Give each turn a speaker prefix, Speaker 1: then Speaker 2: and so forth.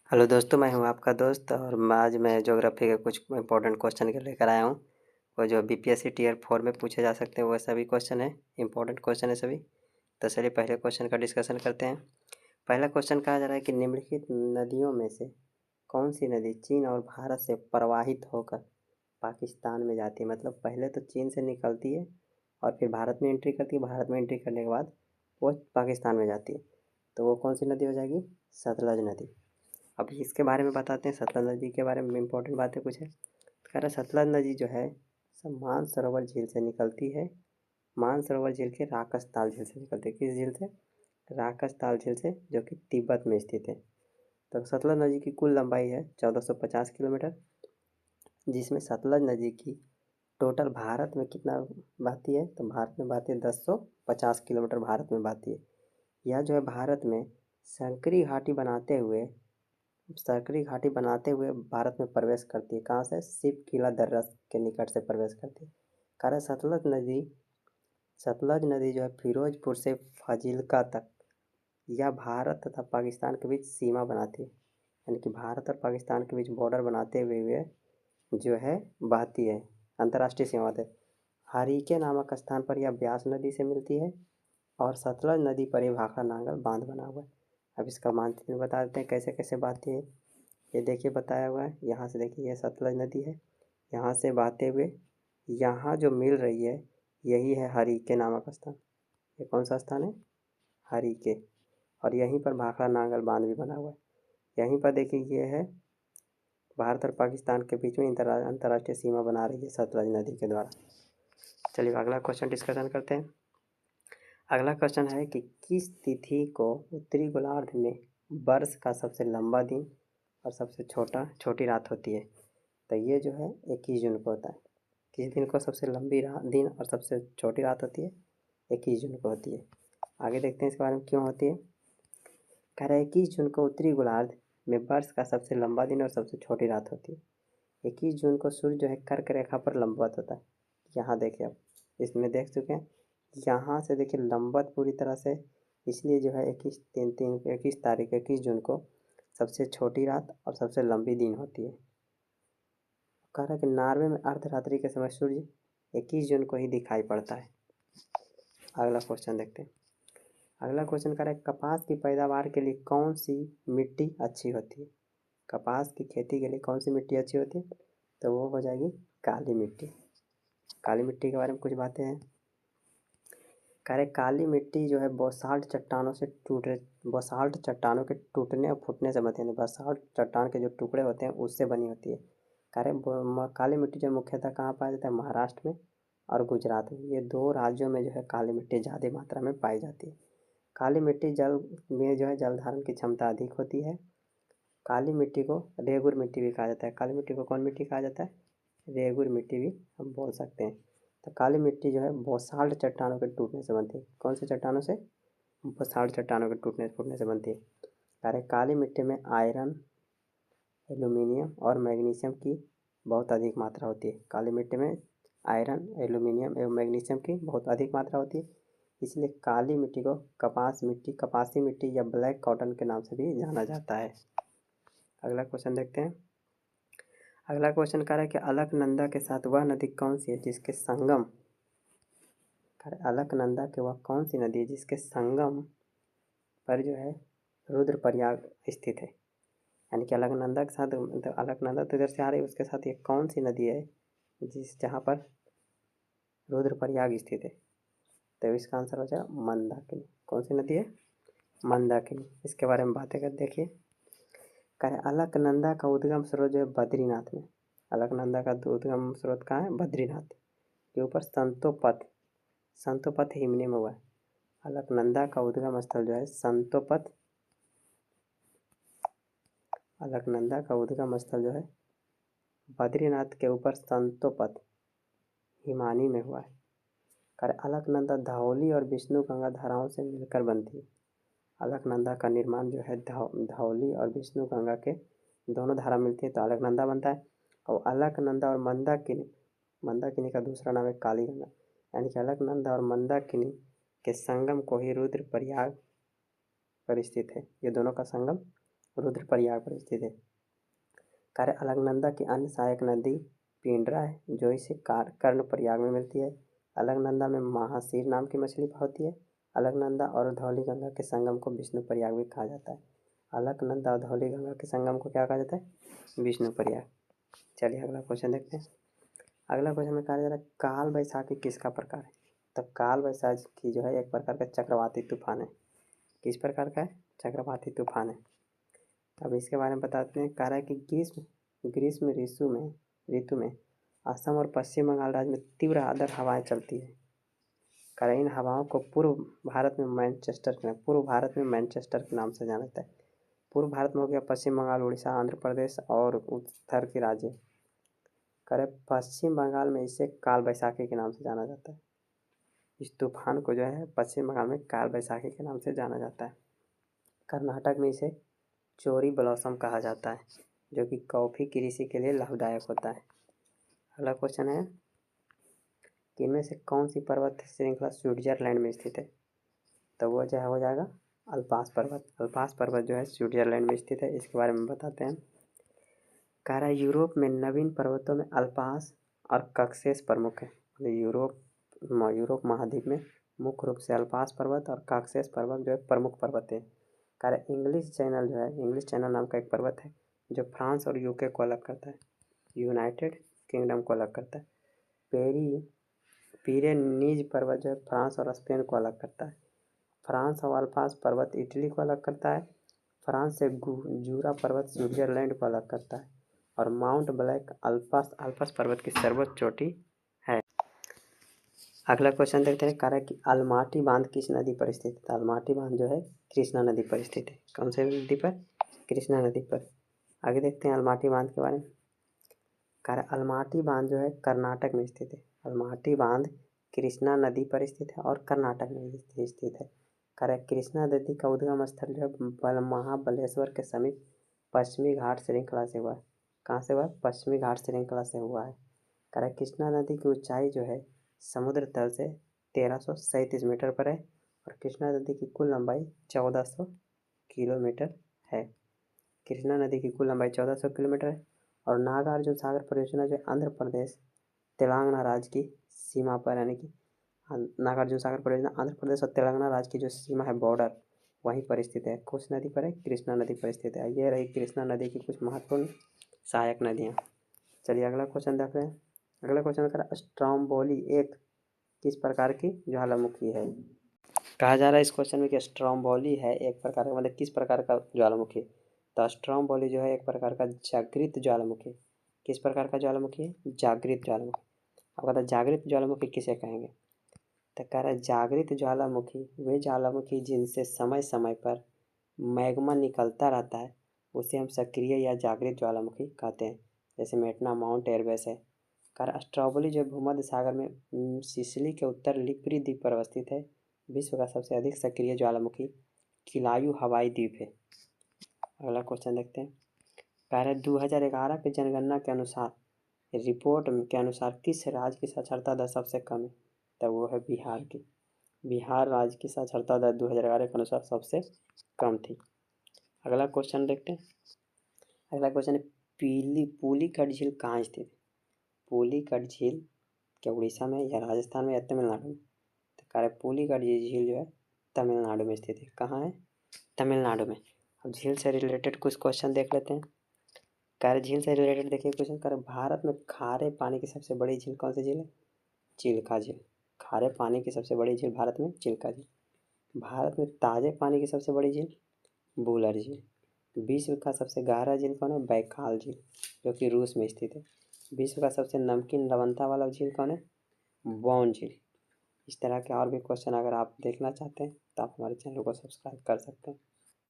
Speaker 1: Hello दोस्तों, मैं हूं आपका दोस्त और आज मैं ज्योग्राफी के कुछ इंपॉर्टेंट क्वेश्चन के लेकर आया हूं। वो जो बीपीएससी टीयर 4 में पूछे जा सकते हैं वो सभी क्वेश्चन है, इंपॉर्टेंट क्वेश्चन है सभी। तो चलिए पहले क्वेश्चन का डिस्कशन करते हैं। पहला क्वेश्चन कहा जा रहा है कि निम्नलिखित नदियों में से कौन सी नदी चीन और भारत से प्रवाहित होकर पाकिस्तान में जाती है। मतलब पहले तो चीन से निकलती है और फिर भारत में एंट्री करती है, भारत में एंट्री करने के बाद वो पाकिस्तान में जाती है। तो वो कौन सी नदी हो जाएगी? सतलज नदी। अब इसके बारे में बताते हैं, सतलज नदी के बारे में इंपॉर्टेंट बातें कुछ है। कह रहा सतलज नदी जो है सब मानसरोवर झील से निकलती है। मानसरोवर झील के राकसताल झील से निकलती है। किस झील से? राकसताल झील से, जो कि तिब्बत में स्थित है। तो सतलज नदी की कुल लंबाई है 1450 किलोमीटर, जिसमें सतलज नदी की टोटल भारत में कितना बहती है? तो भारत में बहती है 1050 किलोमीटर भारत में बहती है। यह जो है भारत में संकरी घाटी बनाते हुए भारत में प्रवेश करती है। कहाँ से? शिव किला दर्रा के निकट से प्रवेश करती है। कारण सतलज नदी जो है फिरोजपुर से फाजिल्का तक यह भारत तथा पाकिस्तान के बीच सीमा बनाती है। यानी कि भारत और पाकिस्तान के बीच बॉर्डर बनाते हुए जो है बहती है, अंतर्राष्ट्रीय सीमा है। हरीके नामक स्थान पर यह ब्यास नदी से मिलती है और सतलज नदी पर ही भाखड़ा नांगल बांध बना हुआ है। अब इसका मानचित्र बता देते हैं कैसे कैसे बहती है। ये देखिए बताया हुआ है, यहाँ से देखिए ये सतलज नदी है, यहाँ से बहते हुए यहाँ जो मिल रही है यही है हरीके नामक स्थान। ये कौन सा स्थान है? हरीके। और यहीं पर भाखड़ा नांगल बांध भी बना हुआ है। यहीं पर देखिए ये है भारत और पाकिस्तान के बीच में अंतर्राष्ट्रीय सीमा बना रही है सतलज नदी के द्वारा। चलिए अगला क्वेश्चन डिस्कशन करते हैं। अगला क्वेश्चन है कि किस तिथि को उत्तरी गोलार्ध में वर्ष का सबसे लंबा दिन और सबसे छोटी रात होती है? तो ये जो है 21 जून को होता है। किस दिन को सबसे लंबी दिन और सबसे छोटी रात होती है? 21 जून को होती है। आगे देखते हैं इसके बारे में क्यों होती है। कह रहा है 21 जून को उत्तरी गोलार्ध में वर्ष का सबसे लंबा दिन और सबसे छोटी रात होती है। 21 जून को सूर्य जो है कर्क रेखा पर लंबवत होता है। यहाँ देखिए, अब इसमें देख चुके हैं, यहाँ से देखिए लंबवत पूरी तरह से, इसलिए जो है 21 जून को सबसे छोटी रात और सबसे लंबी दिन होती है। कह रहा है कि नॉर्वे में अर्धरात्रि के समय सूर्य 21 जून को ही दिखाई पड़ता है। अगला क्वेश्चन देखते हैं। अगला क्वेश्चन कह रहा है कपास की पैदावार के लिए कौन सी मिट्टी अच्छी होती है? कपास की खेती के लिए कौन सी मिट्टी अच्छी होती है? तो वो हो जाएगी काली मिट्टी। काली मिट्टी के बारे में कुछ बातें हैं। कह रहे काली मिट्टी जो है बसाल्ट चट्टानों के टूटने और फूटने से बनती है। बसाल्ट चट्टान के जो टुकड़े होते हैं उससे बनी होती है। कह रहे काली मिट्टी जो मुख्यतः कहाँ पाया जाता है? महाराष्ट्र में और गुजरात में। ये दो राज्यों में जो है काली मिट्टी ज़्यादा मात्रा में पाई जाती है। काली मिट्टी जल में जो है जल धारण की क्षमता अधिक होती है। काली मिट्टी को रेगुर मिट्टी भी कहा जाता है। काली मिट्टी को कौन मिट्टी कहा जाता है? रेगुर मिट्टी भी हम बोल सकते हैं। तो काली मिट्टी जो है बसाल्ट चट्टानों के टूटने से बनती है। कौन से चट्टानों से? बसाल्ट चट्टानों के टूटने फूटने से बनती है। अरे काली मिट्टी में आयरन, एल्यूमिनियम और मैग्नीशियम की बहुत अधिक मात्रा होती है। काली मिट्टी में आयरन, एल्यूमिनियम एवं मैग्नीशियम की बहुत अधिक मात्रा होती है। इसलिए काली मिट्टी को कपासी मिट्टी या ब्लैक कॉटन के नाम से भी जाना जाता है। अगला क्वेश्चन देखते हैं। अगला क्वेश्चन कह रहा है कि अलकनंदा के साथ वह नदी कौन सी है जिसके संगम अलकनंदा के वह कौन सी नदी है जिसके संगम पर जो है रुद्रप्रयाग स्थित है? यानी कि अलकनंदा के साथ, मतलब अलकनंदा तो इधर से आ रही है, उसके साथ ये कौन सी नदी है जहाँ पर रुद्रप्रयाग स्थित है? तो इसका आंसर हो जाएगा मंदाकिनी। कौन सी नदी है? मंदाकिनी। इसके बारे में बातें कर देखिए। कह रहे अलकनंदा का उद्गम स्रोत जो है बद्रीनाथ में। अलकनंदा का उद्गम स्रोत कहाँ है? बद्रीनाथ के ऊपर संतोपथ हिमने में हुआ है। अलकनंदा का उद्गम स्थल जो है अलकनंदा का उद्गम स्थल जो है बद्रीनाथ के ऊपर संतोपथ हिमानी में हुआ है। कर अलकनंदा धौली और विष्णुगंगा धाराओं से मिलकर बनती है। अलकनंदा का निर्माण जो है धौली और विष्णुगंगा के दोनों धारा मिलती है तो अलकनंदा बनता है। और अलकनंदा और मंदाकिनी का दूसरा नाम है कालीगंगा। यानी कि अलकनंदा और मंदाकिनी के संगम को ही रुद्रप्रयाग पर स्थित है। ये दोनों का संगम रुद्रप्रयाग पर स्थित है। कार्य अलकनंदा की अन्य सहायक नदी पिंडरा है जो इसे कर्णप्रयाग में मिलती है। अलकनंदा में महासीर नाम की मछली होती है। अलकनंदा और धौलीगंगा के संगम को विष्णुप्रयाग भी कहा जाता है। अलकनंदा और धौलीगंगा के संगम को क्या कहा जाता है? विष्णुप्रयाग। चलिए अगला क्वेश्चन देखते हैं। अगला क्वेश्चन में कहा जा रहा है काल बैसाखी किसका प्रकार है? तो काल बैसाखी जो है एक प्रकार का चक्रवाती तूफान है। किस प्रकार का है? चक्रवाती तूफान है। अब इसके बारे में बताते हैं। कह रहा है कि ग्रीष्म ऋतु में असम और पश्चिम बंगाल राज्य में तीव्र आर्द्र हवाएं चलती है। कह रहा है इन हवाओं को पूर्व भारत में मैनचेस्टर के नाम से जाना जाता है। पूर्व भारत में हो गया पश्चिम बंगाल, उड़ीसा, आंध्र प्रदेश और उत्तर के राज्य। कह रहे पश्चिम बंगाल में इसे काल बैसाखी के नाम से जाना जाता है। इस तूफान को जो है पश्चिम बंगाल में काल बैसाखी के नाम से जाना जाता है। कर्नाटक में इसे चोरी ब्लॉसम कहा जाता है जो कि कॉफ़ी कृषि के लिए लाभदायक होता है। अगला क्वेश्चन है कि इनमें से कौन सी पर्वत श्रृंखला स्विट्जरलैंड में स्थित है? तो वो जो है हो जाएगा अल्पास पर्वत। अल्पास पर्वत जो है स्विट्जरलैंड में स्थित है। इसके बारे में बताते हैं। कह रहा है यूरोप में नवीन पर्वतों में अल्पास और कॉकेशस प्रमुख है। यूरोप महाद्वीप में मुख्य रूप से अल्पास पर्वत और कॉकेशस पर्वत जो है प्रमुख पर्वत है। कह रहा है इंग्लिश चैनल नाम का एक पर्वत है जो फ्रांस और यूके को अलग करता है, यूनाइटेड किंगडम को अलग करता है। पिरेनीज पर्वत जो है फ्रांस और स्पेन को अलग करता है। फ्रांस और अल्पास पर्वत इटली को अलग करता है। फ्रांस से जूरा पर्वत स्विट्जरलैंड को अलग करता है और माउंट ब्लैक अल्पस पर्वत की सर्वोच्च चोटी है। अगला क्वेश्चन देखते हैं। कह रहा है कि अलमाटी बांध किस नदी पर स्थित है? अलमाटी बांध जो है कृष्णा नदी पर स्थित है। कौन सी नदी पर? कृष्णा नदी पर। आगे देखते हैं अलमाटी बांध के बारे में। कह रहा है अलमाटी बांध जो है कर्नाटक में स्थित है। अलमाटी बांध कृष्णा नदी पर स्थित है और कर्नाटक में स्थित है। कह रहा है कृष्णा नदी का उद्गम स्थल जो है महाबलेश्वर के समीप पश्चिमी घाट श्रृंखला से हुआ है। कहाँ से हुआ है? पश्चिमी घाट श्रृंखला से हुआ है। कह रहा है कृष्णा नदी की ऊंचाई जो है समुद्र तल से 1337 मीटर पर है और कृष्णा नदी की कुल लंबाई 1400 किलोमीटर है। कृष्णा नदी की कुल लंबाई 1400 किलोमीटर है और नागार्जुन सागर परियोजना जो आंध्र प्रदेश तेलंगाना राज्य की सीमा पर, यानी कि नागार्जुन सागर परियोजना आंध्र प्रदेश और तेलंगाना राज्य की जो सीमा है बॉर्डर वहीं पर स्थित है। कुछ नदी पर है? कृष्णा नदी पर स्थित है। ये रही कृष्णा नदी की कुछ महत्वपूर्ण सहायक नदियाँ। चलिए अगला क्वेश्चन देख रहे हैं। अगला क्वेश्चन कर स्ट्रोम्बोली एक किस प्रकार की ज्वालामुखी है? कहा जा रहा है इस क्वेश्चन में कि स्ट्रोम्बोली है एक प्रकार का, मतलब किस प्रकार का ज्वालामुखी? तो स्ट्रोम्बोली जो है एक प्रकार का जागृत ज्वालामुखी। किस प्रकार का ज्वालामुखी है? जागृत ज्वालामुखी। अब बता जागृत ज्वालामुखी किसे कहेंगे? तो कह रहा है जागृत ज्वालामुखी वे ज्वालामुखी जिनसे समय समय पर मैग्मा निकलता रहता है उसे हम सक्रिय या जागृत ज्वालामुखी कहते हैं। जैसे मेटना माउंट एवरेस्ट है। कह स्ट्रोम्बोली जो भूमध्य सागर में सिसिली के उत्तर लिपरी द्वीप पर अवस्थित है। विश्व का सबसे अधिक सक्रिय ज्वालामुखी किलायू हवाई द्वीप है। अगला क्वेश्चन देखते हैं। कह रहे 2011 की जनगणना के अनुसार रिपोर्ट के अनुसार किस राज्य की साक्षरता दर सबसे कम है? तो वो है बिहार की। बिहार राज्य की साक्षरता दर 2011 के अनुसार सबसे कम थी। अगला क्वेश्चन देखते हैं। अगला क्वेश्चन है पुलिकट झील कहाँ स्थित है? पुलिकट झील क्या उड़ीसा में या राजस्थान में या तमिलनाडु में? तो कह रहे पुलिकट झील जो है तमिलनाडु में स्थित है। कहाँ है? तमिलनाडु में। अब झील से रिलेटेड कुछ क्वेश्चन देख लेते हैं। कह रहे झील से रिलेटेड देखिए क्वेश्चन। कह रहे भारत में खारे पानी की सबसे बड़ी झील कौन सी झील है? चिल्का झील। खारे पानी की सबसे बड़ी झील भारत में चिल्का झील। भारत में ताजे पानी की सबसे बड़ी झील वुलर झील। विश्व का सबसे गहरा झील कौन है? बैकाल झील जो कि रूस में स्थित है। विश्व का सबसे नमकीन लवणता वाला झील कौन है? बॉन झील। इस तरह के और भी क्वेश्चन अगर आप देखना चाहते हैं तो आप हमारे चैनल को सब्सक्राइब कर सकते हैं।